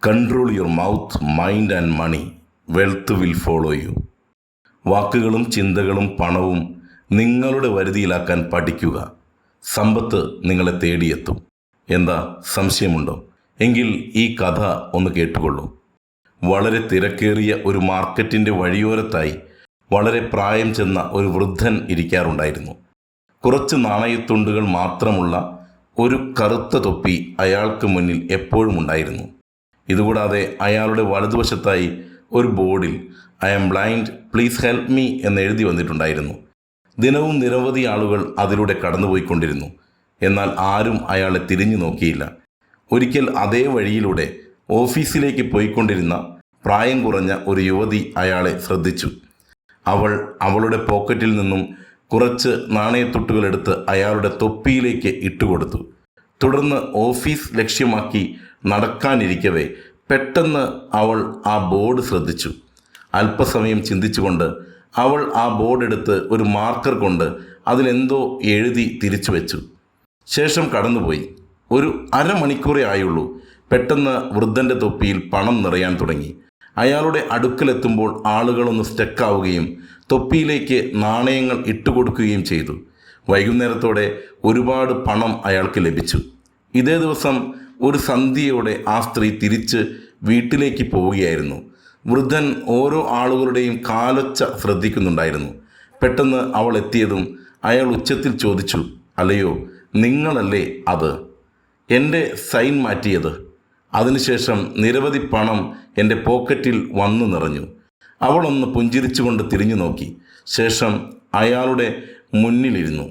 Control your mouth, mind and money. Wealth will follow you. വാക്കുകളും ചിന്തകളും പണവും നിങ്ങളുടെ വരുതിയിലാക്കാൻ പഠിക്കുക. സമ്പത്ത് നിങ്ങളെ തേടിയെത്തും. എന്താ സംശയമുണ്ടോ? എങ്കിൽ ഈ കഥ ഒന്ന് കേട്ടുകൊള്ളൂ. വളരെ തിരക്കേറിയ ഒരു മാർക്കറ്റിൻ്റെ വഴിയോരത്തായി വളരെ പ്രായം ചെന്ന ഒരു വൃദ്ധൻ ഇരിക്കാറുണ്ടായിരുന്നു. കുറച്ച് നാണയത്തുണ്ടുകൾ മാത്രമുള്ള ഒരു കറുത്ത തൊപ്പി അയാൾക്ക് മുന്നിൽ എപ്പോഴും ഉണ്ടായിരുന്നു. ഇതുകൂടാതെ അയാളുടെ വലതുവശത്തായി ഒരു ബോർഡിൽ I am blind, please help me എന്ന് എഴുതി വന്നിട്ടുണ്ടായിരുന്നു. ദിനവും നിരവധി ആളുകൾ അതിലൂടെ കടന്നുപോയിക്കൊണ്ടിരുന്നു. എന്നാൽ ആരും അയാളെ തിരിഞ്ഞു നോക്കിയില്ല. ഒരിക്കൽ അതേ വഴിയിലൂടെ ഓഫീസിലേക്ക് പോയിക്കൊണ്ടിരുന്ന പ്രായം കുറഞ്ഞ ഒരു യുവതി അയാളെ ശ്രദ്ധിച്ചു. അവൾ അവളുടെ പോക്കറ്റിൽ നിന്നും കുറച്ച് നാണയത്തുട്ടുകൾ എടുത്ത് അയാളുടെ തൊപ്പിയിലേക്ക് ഇട്ടുകൊടുത്തു. തുടർന്ന് ഓഫീസ് ലക്ഷ്യമാക്കി നടക്കാനിരിക്കവേ പെട്ടെന്ന് അവൾ ആ ബോർഡ് ശ്രദ്ധിച്ചു. അല്പസമയം ചിന്തിച്ചുകൊണ്ട് അവൾ ആ ബോർഡ് എടുത്ത് ഒരു മാർക്കർ കൊണ്ട് അതിലെന്തോ എഴുതി തിരിച്ചു വെച്ചു. ശേഷം കടന്നുപോയി. ഒരു അരമണിക്കൂറേ ആയുള്ളൂ. പെട്ടെന്ന് വൃദ്ധൻ്റെ തൊപ്പിയിൽ പണം നിറയാൻ തുടങ്ങി. അയാളുടെ അടുക്കലെത്തുമ്പോൾ ആളുകളൊന്ന് സ്റ്റക്കാവുകയും തൊപ്പിയിലേക്ക് നാണയങ്ങൾ ഇട്ടുകൊടുക്കുകയും ചെയ്തു. വൈകുന്നേരത്തോടെ ഒരുപാട് പണം അയാൾക്ക് ലഭിച്ചു. ഇതേ ദിവസം ഒരു സന്ധ്യയോടെ ആ സ്ത്രീ തിരിച്ച് വീട്ടിലേക്ക് പോവുകയായിരുന്നു. വൃദ്ധൻ ഓരോ ആളുകളുടെയും കാലൊച്ച ശ്രദ്ധിക്കുന്നുണ്ടായിരുന്നു. പെട്ടെന്ന് അവൾ എത്തിയതും അയാൾ ഉച്ചത്തിൽ ചോദിച്ചു, അല്ലയോ, നിങ്ങളല്ലേ അത് എൻ്റെ സൈൻ മാറ്റിയത്? അതിനുശേഷം നിരവധി പണം എൻ്റെ പോക്കറ്റിൽ വന്നു നിറഞ്ഞു. അവളൊന്ന് പുഞ്ചിരിച്ചുകൊണ്ട് തിരിഞ്ഞു നോക്കി. ശേഷം അയാളുടെ മുന്നിലിരുന്നു.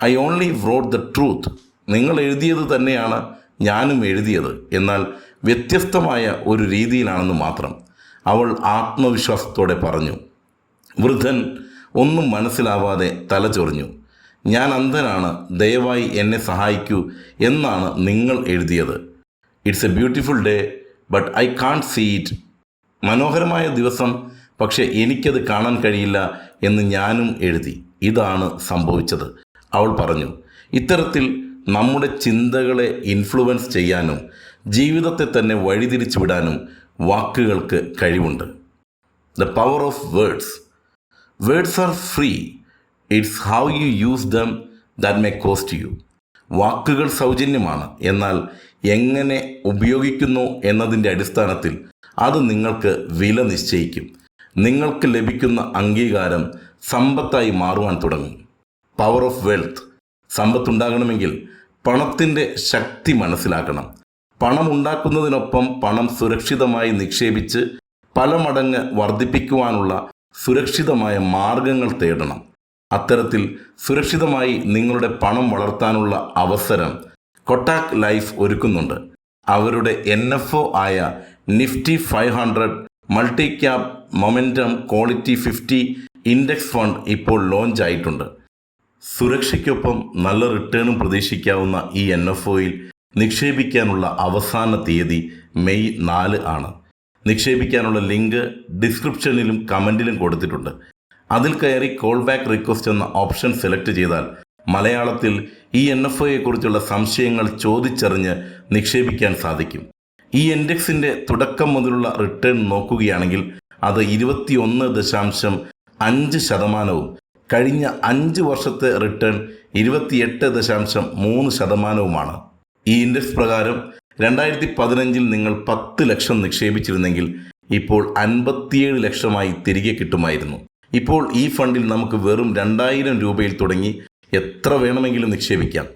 I only wrote the truth. നിങ്ങൾ എഴുതിയത് തന്നെയാണ് ഞാനും എഴുതിയത്, എന്നാൽ വ്യത്യസ്തമായ ഒരു രീതിയിലാണെന്ന് മാത്രം, അവൾ ആത്മവിശ്വാസത്തോടെ പറഞ്ഞു. വൃദ്ധൻ ഒന്നും മനസ്സിലാവാതെ തലചൊറിഞ്ഞു. ഞാൻ അന്ധനാണ്, ദയവായി എന്നെ സഹായിക്കൂ എന്നാണ് നിങ്ങൾ എഴുതിയത്. It's a beautiful day but I can't see it. മനോഹരമായ ദിവസം, പക്ഷെ എനിക്കത് കാണാൻ കഴിയില്ല എന്ന് ഞാനും എഴുതി. ഇതാണ് സംഭവിച്ചത്, അവൾ പറഞ്ഞു. ഇത്തരത്തിൽ നമ്മുടെ ചിന്തകളെ ഇൻഫ്ലുവൻസ് ചെയ്യാനും ജീവിതത്തെ തന്നെ വഴിതിരിച്ചു വിടാനും വാക്കുകൾക്ക് കഴിവുണ്ട്. The power of words. Words are free. It's how you use them that may cost you. വാക്കുകൾ സൗജന്യമാണ്, എന്നാൽ എങ്ങനെ ഉപയോഗിക്കുന്നു എന്നതിൻ്റെ അടിസ്ഥാനത്തിൽ അത് നിങ്ങൾക്ക് വില നിശ്ചയിക്കും. നിങ്ങൾക്ക് ലഭിക്കുന്ന അംഗീകാരം സമ്പത്തായി മാറുവാൻ തുടങ്ങും. Power of wealth. സമ്പത്തുണ്ടാകണമെങ്കിൽ പണത്തിൻ്റെ ശക്തി മനസ്സിലാക്കണം. പണം ഉണ്ടാക്കുന്നതിനൊപ്പം പണം സുരക്ഷിതമായി നിക്ഷേപിച്ച് പല മടങ്ങ് വർദ്ധിപ്പിക്കുവാനുള്ള സുരക്ഷിതമായ മാർഗങ്ങൾ തേടണം. അത്തരത്തിൽ സുരക്ഷിതമായി നിങ്ങളുടെ പണം വളർത്താനുള്ള അവസരം കൊട്ടാക് ലൈഫ് ഒരുക്കുന്നുണ്ട്. അവരുടെ NFO ആയ Nifty 500 multi cap momentum quality 50 index fund ഇപ്പോൾ ലോഞ്ച് ആയിട്ടുണ്ട്. സുരക്ഷയ്ക്കൊപ്പം നല്ല റിട്ടേണും പ്രതീക്ഷിക്കാവുന്ന ഈ NFOയിൽ നിക്ഷേപിക്കാനുള്ള അവസാന തീയതി മെയ് 4 ആണ്. നിക്ഷേപിക്കാനുള്ള ലിങ്ക് ഡിസ്ക്രിപ്ഷനിലും കമൻറ്റിലും കൊടുത്തിട്ടുണ്ട്. അതിൽ കയറി കോൾ ബാക്ക് റിക്വസ്റ്റ് എന്ന ഓപ്ഷൻ സെലക്ട് ചെയ്താൽ മലയാളത്തിൽ ഈ NFOയെക്കുറിച്ചുള്ള സംശയങ്ങൾ ചോദിച്ചറിഞ്ഞ് നിക്ഷേപിക്കാൻ സാധിക്കും. ഈ ഇൻഡെക്സിൻ്റെ തുടക്കം മുതലുള്ള റിട്ടേൺ നോക്കുകയാണെങ്കിൽ അത് 21.5%, കഴിഞ്ഞ 5 വർഷത്തെ റിട്ടേൺ 28.3%. ഈ ഇൻഡെക്സ് പ്രകാരം 2015 നിങ്ങൾ 10 ലക്ഷം നിക്ഷേപിച്ചിരുന്നെങ്കിൽ ഇപ്പോൾ 57 ലക്ഷമായി തിരികെ കിട്ടുമായിരുന്നു. ഇപ്പോൾ ഈ ഫണ്ടിൽ നമുക്ക് വെറും 2000 രൂപയിൽ തുടങ്ങി എത്ര വേണമെങ്കിലും നിക്ഷേപിക്കാം.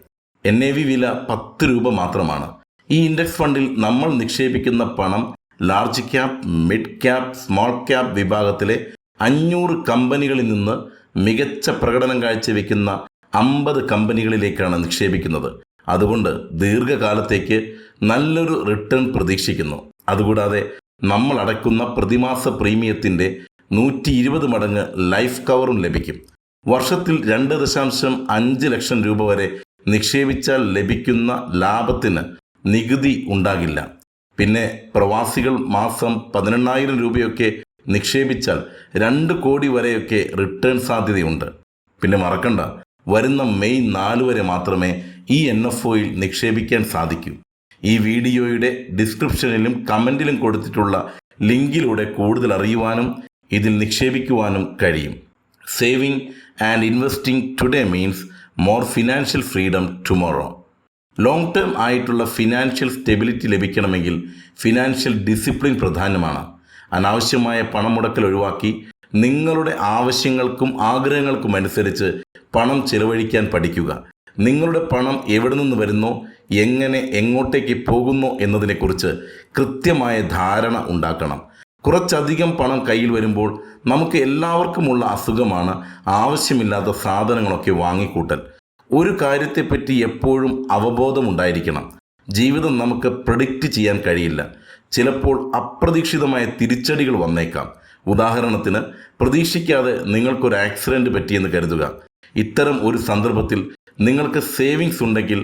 NAV വില 10 രൂപ മാത്രമാണ്. ഈ ഇൻഡെക്സ് ഫണ്ടിൽ നമ്മൾ നിക്ഷേപിക്കുന്ന പണം large cap, mid cap, small cap വിഭാഗത്തിലെ 500 കമ്പനികളിൽ നിന്ന് മികച്ച പ്രകടനം കാഴ്ചവെക്കുന്ന 50 കമ്പനികളിലേക്കാണ് നിക്ഷേപിക്കുന്നത്. അതുകൊണ്ട് ദീർഘകാലത്തേക്ക് നല്ലൊരു റിട്ടേൺ പ്രതീക്ഷിക്കുന്നു. അതുകൂടാതെ നമ്മൾ അടയ്ക്കുന്ന പ്രതിമാസ പ്രീമിയത്തിൻ്റെ 120 മടങ്ങ് ലൈഫ് കവറും ലഭിക്കും. വർഷത്തിൽ 2.5 ലക്ഷം രൂപ വരെ നിക്ഷേപിച്ചാൽ ലഭിക്കുന്ന ലാഭത്തിന് നികുതി ഉണ്ടാകില്ല. പിന്നെ പ്രവാസികൾ മാസം 18,000 രൂപയൊക്കെ നിക്ഷേപിച്ചാൽ 2 കോടി വരെയൊക്കെ റിട്ടേൺ സാധ്യതയുണ്ട്. പിന്നെ മറക്കണ്ട, വരുന്ന മെയ് 4 വരെ മാത്രമേ ഈ NFOയിൽ നിക്ഷേപിക്കാൻ സാധിക്കൂ. ഈ വീഡിയോയുടെ ഡിസ്ക്രിപ്ഷനിലും കമൻറ്റിലും കൊടുത്തിട്ടുള്ള ലിങ്കിലൂടെ കൂടുതൽ അറിയുവാനും ഇതിൽ നിക്ഷേപിക്കുവാനും കഴിയും. Saving and investing today means more financial freedom tomorrow. Long term ആയിട്ടുള്ള ഫിനാൻഷ്യൽ സ്റ്റെബിലിറ്റി ലഭിക്കണമെങ്കിൽ ഫിനാൻഷ്യൽ ഡിസിപ്ലിൻ പ്രധാനമാണ്. അനാവശ്യമായ പണം മുടക്കൽ ഒഴിവാക്കി നിങ്ങളുടെ ആവശ്യങ്ങൾക്കും ആഗ്രഹങ്ങൾക്കും അനുസരിച്ച് പണം ചെലവഴിക്കാൻ പഠിക്കുക. നിങ്ങളുടെ പണം എവിടെ നിന്ന് വരുന്നോ, എങ്ങനെ എങ്ങോട്ടേക്ക് പോകുന്നു എന്നതിനെക്കുറിച്ച് കൃത്യമായ ധാരണ ഉണ്ടാക്കണം. കുറച്ചധികം പണം കയ്യിൽ വരുമ്പോൾ നമുക്ക് എല്ലാവർക്കുമുള്ള അസുഖമാണ് ആവശ്യമില്ലാത്ത സാധനങ്ങളൊക്കെ വാങ്ങിക്കൂട്ടൽ. ഒരു കാര്യത്തെപ്പറ്റി എപ്പോഴും അവബോധമുണ്ടായിരിക്കണം. ജീവിതം നമുക്ക് പ്രെഡിക്റ്റ് ചെയ്യാൻ കഴിയില്ല. ചിലപ്പോൾ അപ്രതീക്ഷിതമായ തിരിച്ചടികൾ വന്നേക്കാം. ഉദാഹരണത്തിന്, പ്രതീക്ഷിക്കാതെ നിങ്ങൾക്കൊരു ആക്സിഡൻറ്റ് പറ്റിയെന്ന് കരുതുക. ഇത്തരം ഒരു സന്ദർഭത്തിൽ നിങ്ങൾക്ക് സേവിങ്സ് ഉണ്ടെങ്കിൽ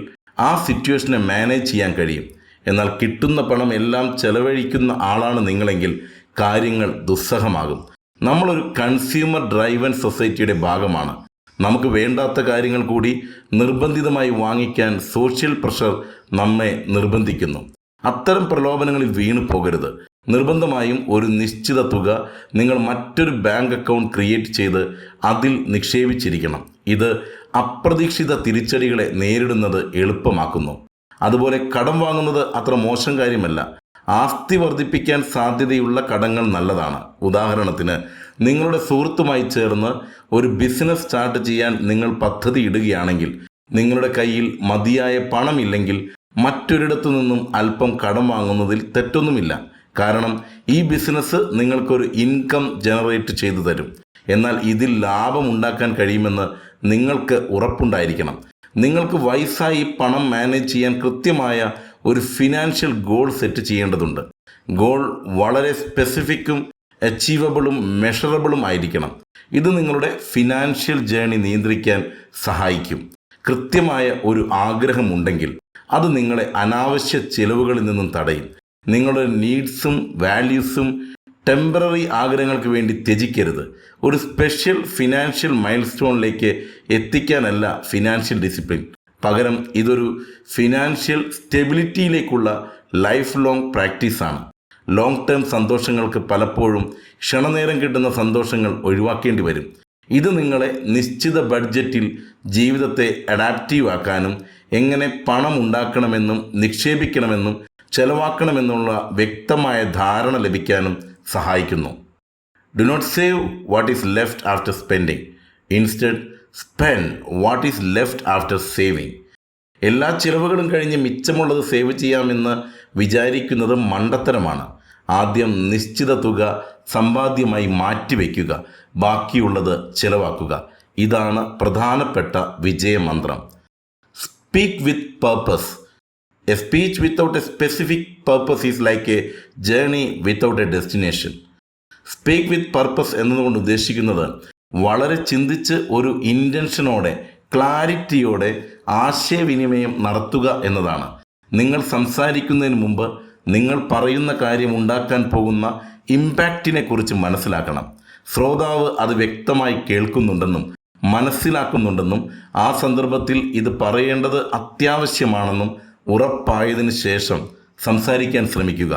ആ സിറ്റുവേഷനെ മാനേജ് ചെയ്യാൻ കഴിയും. എന്നാൽ കിട്ടുന്ന പണം എല്ലാം ചെലവഴിക്കുന്ന ആളാണ് നിങ്ങളെങ്കിൽ കാര്യങ്ങൾ ദുസ്സഹമാകും. നമ്മളൊരു കൺസ്യൂമർ ഡ്രൈവൻ സൊസൈറ്റിയുടെ ഭാഗമാണ്. നമുക്ക് വേണ്ടാത്ത കാര്യങ്ങൾ കൂടി നിർബന്ധിതമായി വാങ്ങിക്കാൻ സോഷ്യൽ പ്രഷർ നമ്മെ നിർബന്ധിക്കുന്നു. അത്തരം പ്രലോഭനങ്ങളിൽ വീണു പോകരുത്. നിർബന്ധമായും ഒരു നിശ്ചിത തുക നിങ്ങൾ മറ്റൊരു ബാങ്ക് അക്കൗണ്ട് ക്രിയേറ്റ് ചെയ്ത് അതിൽ നിക്ഷേപിച്ചിരിക്കണം. ഇത് അപ്രതീക്ഷിത തിരിച്ചടികളെ നേരിടുന്നത് എളുപ്പമാക്കുന്നു. അതുപോലെ കടം വാങ്ങുന്നത് അത്ര മോശം കാര്യമല്ല. ആസ്തി വർദ്ധിപ്പിക്കാൻ സാധ്യതയുള്ള കടങ്ങൾ നല്ലതാണ്. ഉദാഹരണത്തിന്, നിങ്ങളുടെ സുഹൃത്തുമായി ചേർന്ന് ഒരു ബിസിനസ് സ്റ്റാർട്ട് ചെയ്യാൻ നിങ്ങൾ പദ്ധതി ഇടുകയാണെങ്കിൽ നിങ്ങളുടെ കയ്യിൽ മതിയായ പണമില്ലെങ്കിൽ മറ്റൊരിടത്തു നിന്നും അല്പം കടം വാങ്ങുന്നതിൽ തെറ്റൊന്നുമില്ല. കാരണം ഈ ബിസിനസ് നിങ്ങൾക്കൊരു ഇൻകം ജനറേറ്റ് ചെയ്തു തരും. എന്നാൽ ഇതിൽ ലാഭം ഉണ്ടാക്കാൻ കഴിയുമെന്ന് നിങ്ങൾക്ക് ഉറപ്പുണ്ടായിരിക്കണം. നിങ്ങൾക്ക് വയസ്സായി പണം മാനേജ് ചെയ്യാൻ കൃത്യമായ ഒരു ഫിനാൻഷ്യൽ ഗോൾ സെറ്റ് ചെയ്യേണ്ടതുണ്ട്. ഗോൾ വളരെ സ്പെസിഫിക്കും അച്ചീവബിളും മെഷറബിളും ആയിരിക്കണം. ഇത് നിങ്ങളുടെ ഫിനാൻഷ്യൽ ജേണി നിയന്ത്രിക്കാൻ സഹായിക്കും. കൃത്യമായ ഒരു ആഗ്രഹമുണ്ടെങ്കിൽ അത് നിങ്ങളെ അനാവശ്യ ചിലവുകളിൽ നിന്നും തടയും. നിങ്ങളുടെ നീഡ്സും വാല്യൂസും ടെമ്പററി ആഗ്രഹങ്ങൾക്ക് വേണ്ടി ത്യജിക്കരുത്. ഒരു സ്പെഷ്യൽ ഫിനാൻഷ്യൽ മൈൽ സ്റ്റോണിലേക്ക് എത്തിക്കാനല്ല ഫിനാൻഷ്യൽ ഡിസിപ്ലിൻ. പകരം ഇതൊരു ഫിനാൻഷ്യൽ സ്റ്റെബിലിറ്റിയിലേക്കുള്ള ലൈഫ് ലോങ് പ്രാക്ടീസാണ്. ലോങ് ടേം സന്തോഷങ്ങൾക്ക് പലപ്പോഴും ക്ഷണനേരം കിട്ടുന്ന സന്തോഷങ്ങൾ ഒഴിവാക്കേണ്ടി വരും. ഇത് നിങ്ങളെ നിശ്ചിത ബഡ്ജറ്റിൽ ജീവിതത്തെ അഡാപ്റ്റീവ് ആക്കാനും എങ്ങനെ പണം ഉണ്ടാക്കണമെന്നും നിക്ഷേപിക്കണമെന്നും ചെലവാക്കണമെന്നുള്ള വ്യക്തമായ ധാരണ ലഭിക്കാനും സഹായിക്കുന്നു. Do not save what is left after spending. Instead spend what is left after saving. എല്ലാ ചിലവുകളും കഴിഞ്ഞ് മിച്ചമുള്ളത് സേവ് ചെയ്യാമെന്ന് വിചാരിക്കുന്നത് മണ്ടത്തരമാണ്. ആദ്യം നിശ്ചിത തുക സമ്പാദ്യമായി മാറ്റിവെക്കുക, ബാക്കിയുള്ളത് ചിലവാക്കുക. ഇതാണ് പ്രധാനപ്പെട്ട വിജയമന്ത്രം. Speak with purpose. A speech without a specific purpose is like a journey without a destination. Speak with purpose എന്നതുകൊണ്ട് ഉദ്ദേശിക്കുന്നത് വളരെ ചിന്തിച്ച് ഒരു ഇൻറ്റൻഷനോടെ ക്ലാരിറ്റിയോടെ ആശയവിനിമയം നടത്തുക എന്നതാണ്. നിങ്ങൾ സംസാരിക്കുന്നതിന് മുമ്പ് നിങ്ങൾ പറയുന്ന കാര്യം ഉണ്ടാക്കാൻ പോകുന്ന ഇമ്പാക്റ്റിനെ കുറിച്ച് മനസ്സിലാക്കണം. ശ്രോതാവ് അത് വ്യക്തമായി കേൾക്കുന്നുണ്ടെന്നും മനസ്സിലാക്കുന്നുണ്ടെന്നും ആ സന്ദർഭത്തിൽ ഇത് പറയേണ്ടത് അത്യാവശ്യമാണെന്നും ഉറപ്പായതിനു ശേഷം സംസാരിക്കാൻ ശ്രമിക്കുക.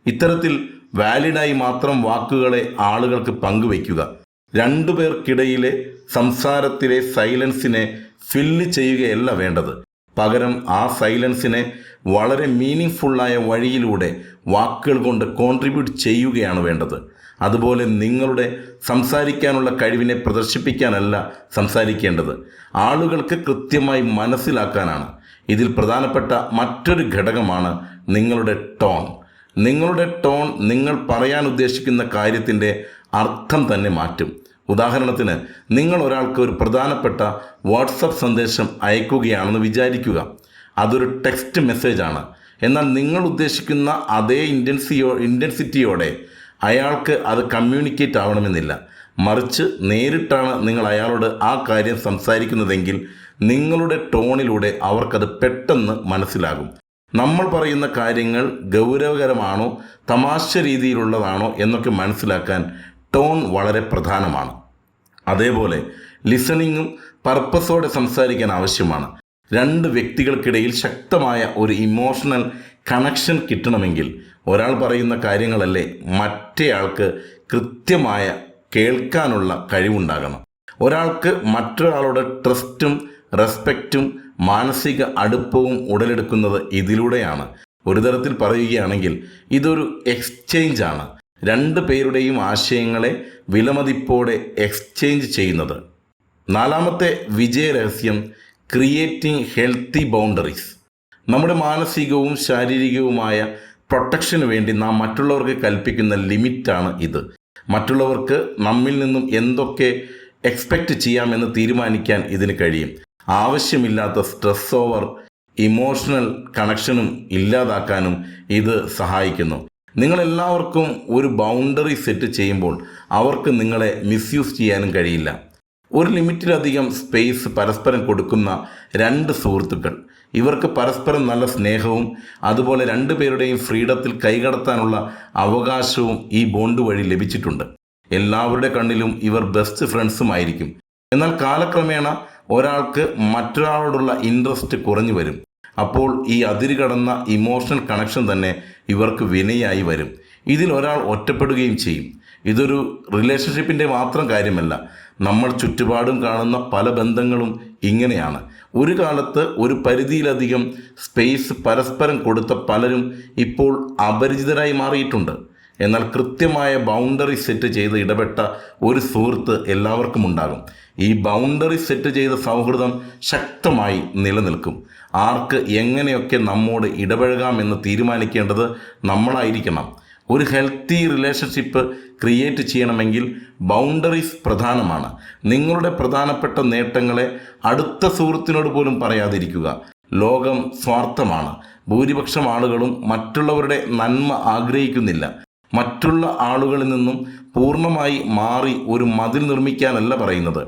ഇത്തരത്തിൽ വാലിഡായി മാത്രം വാക്കുകളെ ആളുകൾക്ക് പങ്കുവയ്ക്കുക. രണ്ടുപേർക്കിടയിലെ സംസാരത്തിലെ സൈലൻസിനെ ഫില്ല് ചെയ്യുകയല്ല വേണ്ടത്. പകരം ആ സൈലൻസിനെ വളരെ മീനിങ് ഫുള്ളായ വഴിയിലൂടെ വാക്കുകൾ കൊണ്ട് കോൺട്രിബ്യൂട്ട് ചെയ്യുകയാണ് വേണ്ടത്. അതുപോലെ നിങ്ങളുടെ സംസാരിക്കാനുള്ള കഴിവിനെ പ്രദർശിപ്പിക്കാനല്ല സംസാരിക്കേണ്ടത്, ആളുകൾക്ക് കൃത്യമായി മനസ്സിലാക്കാനാണ്. ഇതിൽ പ്രധാനപ്പെട്ട മറ്റൊരു ഘടകമാണ് നിങ്ങളുടെ ടോൺ. നിങ്ങളുടെ ടോൺ നിങ്ങൾ പറയാൻ ഉദ്ദേശിക്കുന്ന കാര്യത്തിൻ്റെ അർത്ഥം തന്നെ മാറ്റും. ഉദാഹരണത്തിന്, നിങ്ങൾ ഒരാൾക്ക് ഒരു പ്രധാനപ്പെട്ട വാട്സപ്പ് സന്ദേശം അയക്കുകയാണെന്ന് വിചാരിക്കുക. അതൊരു ടെക്സ്റ്റ് മെസ്സേജാണ്. എന്നാൽ നിങ്ങൾ ഉദ്ദേശിക്കുന്ന അതേ ഇൻറ്റൻസിറ്റിയോടെ അയാൾക്ക് അത് കമ്മ്യൂണിക്കേറ്റ് ആവണമെന്നില്ല. മറിച്ച് നേരിട്ടാണ് നിങ്ങൾ അയാളോട് ആ കാര്യം സംസാരിക്കുന്നതെങ്കിൽ നിങ്ങളുടെ ടോണിലൂടെ അവർക്കത് പെട്ടെന്ന് മനസ്സിലാകും. നമ്മൾ പറയുന്ന കാര്യങ്ങൾ ഗൗരവകരമാണോ തമാശ രീതിയിലുള്ളതാണോ എന്നൊക്കെ മനസ്സിലാക്കാൻ ടോൺ വളരെ പ്രധാനമാണ്. അതേപോലെ ലിസണിങ്ങും പർപ്പസോടെ സംസാരിക്കാൻ ആവശ്യമാണ്. രണ്ട് വ്യക്തികൾക്കിടയിൽ ശക്തമായ ഒരു ഇമോഷണൽ കണക്ഷൻ കിട്ടണമെങ്കിൽ ഒരാൾ പറയുന്ന കാര്യങ്ങളല്ലേ മറ്റേയാൾക്ക് കൃത്യമായ കേൾക്കാനുള്ള കഴിവുണ്ടാകണം. ഒരാൾക്ക് മറ്റൊരാളുടെ ട്രസ്റ്റും റെസ്പെക്റ്റും മാനസിക അടുപ്പവും ഉടലെടുക്കുന്നത് ഇതിലൂടെയാണ്. ഒരു തരത്തിൽ പറയുകയാണെങ്കിൽ ഇതൊരു എക്സ്ചേഞ്ച് ആണ്, രണ്ട് പേരുടെയും ആശയങ്ങളെ വിലമതിപ്പോടെ എക്സ്ചേഞ്ച് ചെയ്യുന്നത്. നാലാമത്തെ വിജയരഹസ്യം ക്രിയേറ്റിംഗ് ഹെൽത്തി ബൗണ്ടറീസ്. നമ്മുടെ മാനസികവും ശാരീരികവുമായ പ്രൊട്ടക്ഷന് വേണ്ടി നാം മറ്റുള്ളവർക്ക് കൽപ്പിക്കുന്ന ലിമിറ്റാണ് ഇത്. മറ്റുള്ളവർക്ക് നമ്മിൽ നിന്നും എന്തൊക്കെ എക്സ്പെക്റ്റ് ചെയ്യാമെന്ന് തീരുമാനിക്കാൻ ഇതിന് കഴിയും. ആവശ്യമില്ലാത്ത സ്ട്രെസ് ഓവർ ഇമോഷണൽ കണക്ഷനും ഇല്ലാതാക്കാനും ഇത് സഹായിക്കുന്നു. നിങ്ങളെല്ലാവർക്കും ഒരു ബൗണ്ടറി സെറ്റ് ചെയ്യുമ്പോൾ അവർക്ക് നിങ്ങളെ മിസ്യൂസ് ചെയ്യാനും കഴിയില്ല. ഒരു ലിമിറ്റിലധികം സ്പേസ് പരസ്പരം കൊടുക്കുന്ന രണ്ട് സുഹൃത്തുക്കൾ, ഇവർക്ക് പരസ്പരം നല്ല സ്നേഹവും അതുപോലെ രണ്ടുപേരുടെയും ഫ്രീഡത്തിൽ കൈകടത്താനുള്ള അവകാശവും ഈ ബോണ്ട് വഴി ലഭിച്ചിട്ടുണ്ട്. എല്ലാവരുടെ കണ്ണിലും ഇവർ ബെസ്റ്റ് ഫ്രണ്ട്സുമായിരിക്കും. എന്നാൽ കാലക്രമേണ ഒരാൾക്ക് മറ്റൊരാളോടുള്ള ഇൻട്രസ്റ്റ് കുറഞ്ഞു വരും. അപ്പോൾ ഈ അതിരുകടന്ന ഇമോഷണൽ കണക്ഷൻ തന്നെ ഇവർക്ക് വിനയായി വരും. ഇതിൽ ഒരാൾ ഒറ്റപ്പെടുകയും ചെയ്യും. ഇതൊരു റിലേഷൻഷിപ്പിൻ്റെ മാത്രം കാര്യമല്ല, നമ്മൾ ചുറ്റുപാടും കാണുന്ന പല ബന്ധങ്ങളും ഇങ്ങനെയാണ്. ഒരു കാലത്ത് ഒരു പരിധിയിലധികം സ്പേസ് പരസ്പരം കൊടുത്ത പലരും ഇപ്പോൾ അപരിചിതരായി മാറിയിട്ടുണ്ട്. എന്നാൽ കൃത്യമായ ബൗണ്ടറി സെറ്റ് ചെയ്ത് ഇടപെട്ട ഒരു സുഹൃത്ത് എല്ലാവർക്കും ഉണ്ടാകും. ഈ ബൗണ്ടറി സെറ്റ് ചെയ്ത സൗഹൃദം ശക്തമായി നിലനിൽക്കും. ആർക്ക് എങ്ങനെയൊക്കെ നമ്മോട് ഇടപഴകാമെന്ന് തീരുമാനിക്കേണ്ടത് നമ്മളായിരിക്കണം. ഒരു ഹെൽത്തി റിലേഷൻഷിപ്പ് ക്രിയേറ്റ് ചെയ്യണമെങ്കിൽ ബൗണ്ടറീസ് പ്രധാനമാണ്. നിങ്ങളുടെ പ്രധാനപ്പെട്ട നേട്ടങ്ങളെ അടുത്ത സുഹൃത്തിനോട് പോലും പറയാതിരിക്കുക. ലോകം സ്വാർത്ഥമാണ്. ഭൂരിപക്ഷം ആളുകളും മറ്റുള്ളവരുടെ നന്മ ആഗ്രഹിക്കുന്നില്ല. മറ്റുള്ള ആളുകളിൽ നിന്നും പൂർണ്ണമായി മാറി ഒരു മതിൽ നിർമ്മിക്കാനല്ല പറയുന്നത്.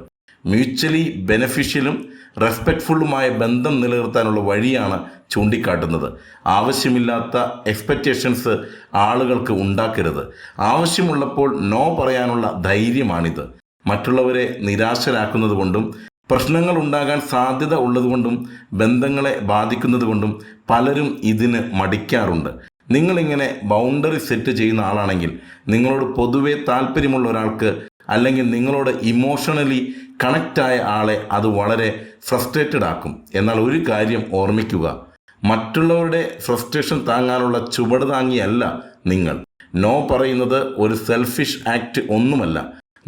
മ്യൂച്വലി ബെനഫിഷ്യലും റെസ്പെക്റ്റ്ഫുള്ളുമായ ബന്ധം നിലനിർത്താനുള്ള വഴിയാണ് ചൂണ്ടിക്കാട്ടുന്നത്. ആവശ്യമില്ലാത്ത എക്സ്പെക്റ്റേഷൻസ് ആളുകൾക്ക് ഉണ്ടാക്കരുത്. ആവശ്യമുള്ളപ്പോൾ നോ പറയാനുള്ള ധൈര്യമാണിത്. മറ്റുള്ളവരെ നിരാശരാക്കുന്നത് കൊണ്ടും പ്രശ്നങ്ങൾ ഉണ്ടാകാൻ സാധ്യത ഉള്ളതുകൊണ്ടും ബന്ധങ്ങളെ ബാധിക്കുന്നത് കൊണ്ടും പലരും ഇതിന് മടിക്കാറുണ്ട്. നിങ്ങളിങ്ങനെ ബൗണ്ടറി സെറ്റ് ചെയ്യുന്ന ആളാണെങ്കിൽ നിങ്ങളോട് പൊതുവെ താല്പര്യമുള്ള ഒരാൾക്ക് അല്ലെങ്കിൽ നിങ്ങളോട് ഇമോഷണലി കണക്റ്റായ ആളെ അത് വളരെ ഫ്രസ്ട്രേറ്റഡ് ആക്കും. എന്നാൽ ഒരു കാര്യം ഓർമ്മിക്കുക, മറ്റുള്ളവരുടെ ഫ്രസ്ട്രേഷൻ താങ്ങാനുള്ള ചുവട് താങ്ങിയല്ല നിങ്ങൾ. നോ പറയുന്നത് ഒരു സെൽഫിഷ് ആക്ട് ഒന്നുമല്ല.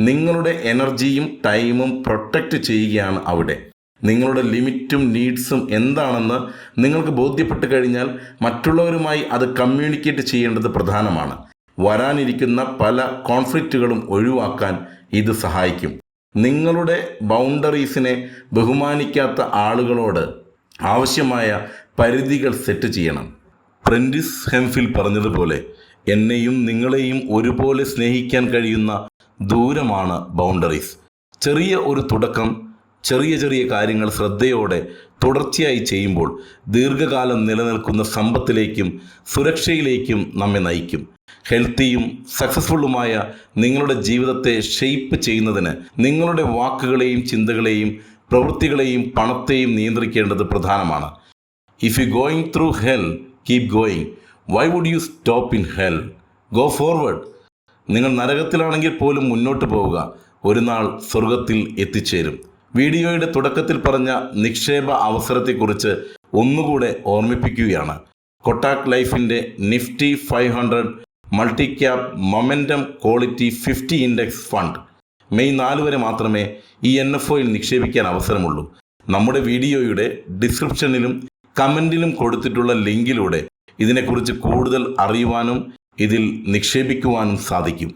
നിങ്ങളുടെ എനർജിയും ടൈമും പ്രൊട്ടക്റ്റ് ചെയ്യുകയാണ് അവിടെ. നിങ്ങളുടെ ലിമിറ്റും നീഡ്സും എന്താണെന്ന് നിങ്ങൾക്ക് ബോധ്യപ്പെട്ട് കഴിഞ്ഞാൽ മറ്റുള്ളവരുമായി അത് കമ്മ്യൂണിക്കേറ്റ് ചെയ്യേണ്ടത് പ്രധാനമാണ്. വരാനിരിക്കുന്ന പല കോൺഫ്ലിക്റ്റുകളും ഒഴിവാക്കാൻ ഇത് സഹായിക്കും. നിങ്ങളുടെ ബൗണ്ടറീസിനെ ബഹുമാനിക്കാത്ത ആളുകളോട് ആവശ്യമായ പരിധികൾ സെറ്റ് ചെയ്യണം. പ്രെൻറ്റിസ് ഹെംഫിൽ പറഞ്ഞതുപോലെ, എന്നെയും നിങ്ങളെയും ഒരുപോലെ സ്നേഹിക്കാൻ കഴിയുന്ന ദൂരമാണ് ബൗണ്ടറീസ്. ചെറിയ ഒരു തുടക്കം, ചെറിയ ചെറിയ കാര്യങ്ങൾ ശ്രദ്ധയോടെ തുടർച്ചയായി ചെയ്യുമ്പോൾ ദീർഘകാലം നിലനിൽക്കുന്ന സമ്പത്തിലേക്കും സുരക്ഷയിലേക്കും നമ്മെ നയിക്കും. ഹെൽത്തിയും സക്സസ്ഫുള്ളുമായ നിങ്ങളുടെ ജീവിതത്തെ ഷെയ്പ്പ് ചെയ്യുന്നതിന് നിങ്ങളുടെ വാക്കുകളെയും ചിന്തകളെയും പ്രവൃത്തികളെയും പണത്തെയും നിയന്ത്രിക്കേണ്ടത് പ്രധാനമാണ്. If you going through hell, keep going. Why would you stop in hell? Go forward. നിങ്ങൾ നരകത്തിലാണെങ്കിൽ പോലും മുന്നോട്ട് പോവുക. ഒരു നാൾ സ്വർഗത്തിൽ എത്തിച്ചേരും. വീഡിയോയുടെ തുടക്കത്തിൽ പറഞ്ഞ നിക്ഷേപ അവസരത്തെക്കുറിച്ച് ഒന്നുകൂടെ ഓർമ്മിപ്പിക്കുകയാണ്. കൊട്ടാക് ലൈഫിൻ്റെ Nifty 500 multi cap momentum quality 50 index fund May 4 വരെ മാത്രമേ ഈ NFOയിൽ നിക്ഷേപിക്കാൻ അവസരമുള്ളൂ. നമ്മുടെ വീഡിയോയുടെ ഡിസ്ക്രിപ്ഷനിലും കമൻറ്റിലും കൊടുത്തിട്ടുള്ള ലിങ്കിലൂടെ ഇതിനെക്കുറിച്ച് കൂടുതൽ അറിയുവാനും ഇതിൽ നിക്ഷേപിക്കുവാനും സാധിക്കും.